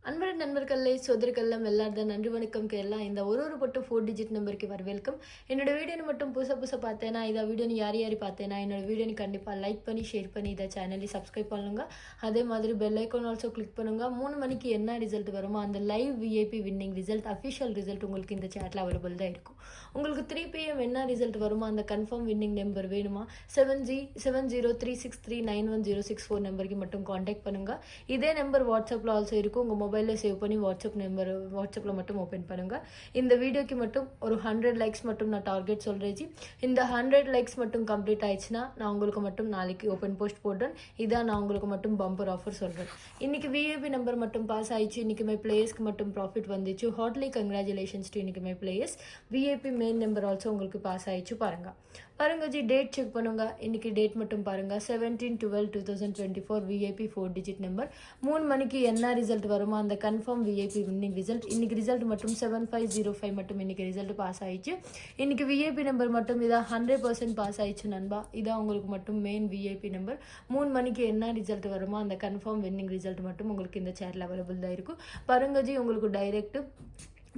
அன்பரின் நண்பர்களே சோதரிகள்லாம் எல்லாரும் நன்றி வணக்கம் கேரளம் இந்த ஒரு பட்டு 4 டிஜிட் நம்பருக்கு வர வெல்கம் என்னோட வீடியோ மட்டும் புதுசாக பார்த்தேன்னா இதை வீடியோ யார் பார்த்தேன்னா என்னோட வீடியோ கண்டிப்பாக லைக் பண்ணி ஷேர் பண்ணி இதை சேனலை சப்ஸ்கிரைப் பண்ணுங்க அதே மாதிரி பெல் ஐக்கான் ஆல்சோ கிளிக் பண்ணுங்க 3 மணிக்கு என்ன ரிசல்ட் வருமோ அந்த live VIP winning result official result உங்களுக்கு இந்த சேட்டில் அவைலபிள் தான் இருக்கும் உங்களுக்கு 3 PM என்ன ரிசல்ட் வருமோ அந்த கன்ஃபார்ம் வின்னிங் நம்பர் வேணுமா 7030391064 நம்பருக்கு மட்டும் காண்டாக்ட் பண்ணுங்க இதே நம்பர் வாட்ஸ்அப்பில் ஆல்சோ இருக்கும் உங்கள் மொபைலில் சேவ் பண்ணி வாட்ஸ்அப்பில் மட்டும் ஓப்பன் பண்ணுங்கள் இந்த வீடியோக்கு மட்டும் ஒரு 100 லைக்ஸ் மட்டும் நான் டார்கெட் சொல்கிறேன் இந்த 100 லைக்ஸ் மட்டும் கம்ப்ளீட் ஆயிடுச்சுன்னா நான் உங்களுக்கு மட்டும் நாளைக்கு ஓப்பன் போஸ்ட் போடுறேன் இதான் நான் உங்களுக்கு மட்டும் பம்பர் ஆஃபர் சொல்கிறேன் இன்னைக்கு விஐபி நம்பர் மட்டும் பாஸ் ஆயிடுச்சு இன்னைக்கு மை பிளேயர்ஸ்க்கு மட்டும் ப்ராஃபிட் வந்துச்சு ஹார்ட்லி கங்க்ராச்சுலேஷன்ஸ் டு இன்னைக்கு my players VIP main number also உங்களுக்கு பாஸ் ஆயிடுச்சு பாருங்க ஜி டேட் செக் பண்ணுங்க இன்னைக்கு டேட் மட்டும் பாருங்க 17/12/2024 விஐபி 4 டிஜிட் நம்பர் 3 மணிக்கு என்ன ரிசல்ட் வருமா அந்த கன்ஃபார்ம் விஐபி வின்னிங் ரிசல்ட் இன்னைக்கு ரிசல்ட் மட்டும் 7505 மட்டும் இன்னைக்கு ரிசல்ட் பாஸ் ஆயிடுச்சு இன்னைக்கு விஐபி நம்பர் மட்டும் இதான் 100% பாஸ் ஆயிடுச்சு நண்பா இதான் உங்களுக்கு மட்டும் மெயின் விஐபி நம்பர் 3 மணிக்கு என்ன ரிசல்ட் வருமோ அந்த கன்ஃபார்ம் வின்னிங் ரிசல்ட் மட்டும் உங்களுக்கு இந்த சேட்டில் அவைலபிள் தான் இருக்கும் பாருங்க ஜி உங்களுக்கு டைரக்ட்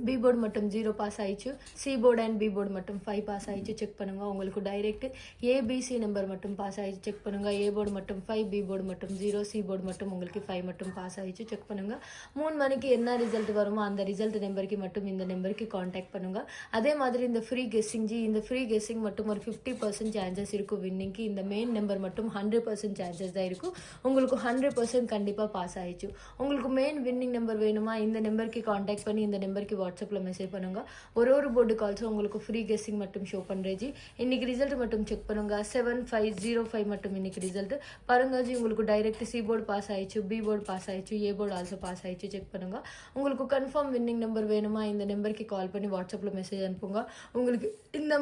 பி போர்டு மட்டும் 0 பாஸ் ஆயிடுச்சு C board and B board மட்டும் 5 பாஸ் ஆயிடுச்சு செக் பண்ணுங்க உங்களுக்கு டைரக்ட் ஏபிசி நம்பர் மட்டும் பாஸ் ஆயிடுச்சு செக் பண்ணுங்க ஏ போர்டு மட்டும் 5 பி போர்டு மட்டும் 0 சி போர்டு மட்டும் உங்களுக்கு 5 மட்டும் பாஸ் ஆயிடுச்சு செக் பண்ணுங்க 3 மணிக்கு என்ன ரிசல்ட் வருமோ அந்த ரிசல்ட் நம்பருக்கு மட்டும் இந்த நம்பருக்கு காண்டாக்ட் பண்ணுங்க அதே மாதிரி இந்த ஃப்ரீ கெஸ்ஸிங் இந்த ஃப்ரீ கெஸ்ஸிங் மட்டும் ஒரு 50% சான்சஸ் இருக்கும் வின்னிங்க்கு இந்த மெயின் நம்பர் மட்டும் 100% சான்சஸ் தான் இருக்கும் உங்களுக்கு 100% கண்டிப்பாக பாஸ் ஆயிடுச்சு உங்களுக்கு மெயின் வின்னிங் நம்பர் வேணுமா இந்த நம்பருக்கு காண்டாக்ட் பண்ணி இந்த நம்பருக்கு வாட்ஸ்அப்பில் மெசேஜ் பண்ணுங்க ஒரு போர்டுக்கு ஆல்சோ உங்களுக்கு ஃப்ரீ கெஸ்ஸிங் மட்டும் ஷோ பண்ணுறேஜி இன்னைக்கு ரிசல்ட் மட்டும் செக் பண்ணுங்க 7505 மட்டும் இன்னைக்கு ரிசல்ட் பாருங்க ஜி உங்களுக்கு டைரக்ட் சி போர்டு பாஸ் ஆயிடுச்சு பி போர்டு பாஸ் ஆயிடுச்சு ஏ போர்டு ஆல்சோ பாஸ் ஆயிடுச்சு செக் பண்ணுங்க உங்களுக்கு கன்ஃபார்ம் வின்னிங் நம்பர் வேணுமா இந்த நம்பருக்கு கால் பண்ணி வாட்ஸ்அப்பில் மெசேஜ் அனுப்புங்க உங்களுக்கு இந்த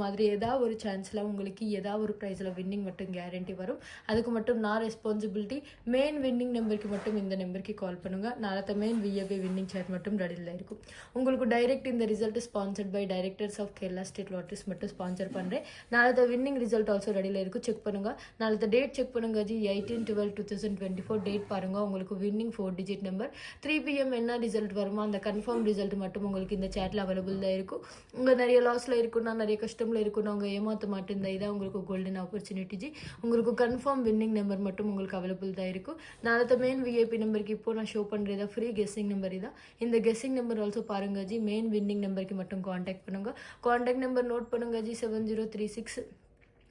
மாதிரி ஏதாவது ஒரு சான்ஸில் உங்களுக்கு ஏதாவது ஒரு ப்ரைஸில் வின்னிங் மட்டும் கேரண்டி வரும் அதுக்கு மட்டும் நான் ரெஸ்பான்சிபிலிட்டி மெயின் வின்னிங் நம்பருக்கு மட்டும் இந்த நம்பருக்கு கால் பண்ணுங்க நாளத்த மெயின் விஏபி வின்னிங் சேட் மட்டும் ரெடியில் இருக்கும் உங்களுக்கு டைரக்ட் இந்த result sponsored by directors of Kerala state lotteries மட்டும் ஸ்பான்சர் பண்ணுறேன் நாளத்த வின்னிங் ரிசல்ட் ஆல்சோ ரெடியில் இருக்கும் செக் பண்ணுங்க நாளத்த டேட் செக் பண்ணுங்க ஜி 18/12/2024 டேட் பாருங்க உங்களுக்கு வின்னிங் 4 டிஜிட் நம்பர் 3 PM என்ன ரிசல்ட் வருமோ அந்த கன்ஃபார்ம் ரிசல்ட் மட்டும் உங்களுக்கு இந்த சேட்டில் அவைலபிள் தான் இருக்கும் உங்கள் நிறைய லாஸில் இருக்குன்னா நிறைய கஷ்டமில் இருக்குன்னா அவங்க ஏமாற்ற மாட்டேன் இதான் உங்களுக்கு கோல்டன் ஆப்பர்ச்சுனிட்டி ஜி உங்களுக்கு கன்ஃபார்ம் வின்னிங் நம்பர் மட்டும் உங்களுக்கு அவைலபிள் தான் இருக்கும் நாளத்த மெயின் விஐபி நம்பருக்கு இப்போ நான் ஷோ பண்ணுறதா ஃப்ரீ கெஸ்ஸிங் நம்பர் இதான் இந்த கெஸ்ஸிங் நம்பர் ஆல்சோ பாருங்க ஜி மெயின் வின்னிங் நம்பருக்கு மட்டும் காண்டாக்ட் பண்ணுங்க காண்டாக்ட் நம்பர் நோட் பண்ணுங்க ஜி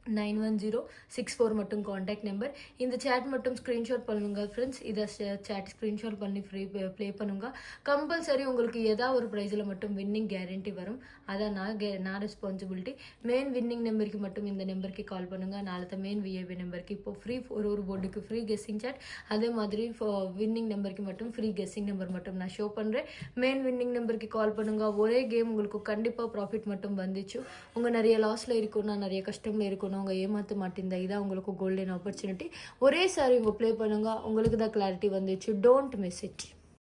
70369106 மட்டும் காண்டாக்ட் நம்பர் இந்த சேட் மட்டும் ஸ்க்ரீன்ஷாட் பண்ணுங்க ஃப்ரெண்ட்ஸ் இதை சேட் ஸ்க்ரீன்ஷாட் பண்ணி ஃப்ரீ ப்ளே பண்ணுங்க கம்பல்சரி உங்களுக்கு ஏதாவது ஒரு ப்ரைஸில் மட்டும் வின்னிங் கேரண்டி வரும் அதான் நான் ரெஸ்பான்சிபிலிட்டி மெயின் வின்னிங் நம்பருக்கு மட்டும் இந்த நம்பருக்கு கால் பண்ணுங்க நாளத்த மெயின் விஐபி நம்பருக்கு இப்போ ஃப்ரீ ஒரு போர்டுக்கு ஃப்ரீ கெஸ்ஸிங் சேட் அதே மாதிரி வின்னிங் நம்பருக்கு மட்டும் ஃப்ரீ கெஸ்ஸிங் நம்பர் மட்டும் நான் ஷோ பண்ணுறேன் மெயின் வின்னிங் நம்பருக்கு கால் பண்ணுங்க ஒரே கேம் உங்களுக்கு கண்டிப்பாக ப்ராஃபிட் மட்டும் வந்துச்சு உங்கள் நிறைய லாஸில் இருக்குன்னா நிறைய கஷ்டமில் இருக்கும் அவங்க ஏமாற்ற மாட்டேன் இதான் உங்களுக்கு கோல்டன் ஆப்பர்ச்சுனிட்டி ஒரே சாரி உங்க ப்ளே பண்ணுங்க உங்களுக்கு தான் கிளாரிட்டி வந்துச்சு டோன்ட் மிஸ் இட்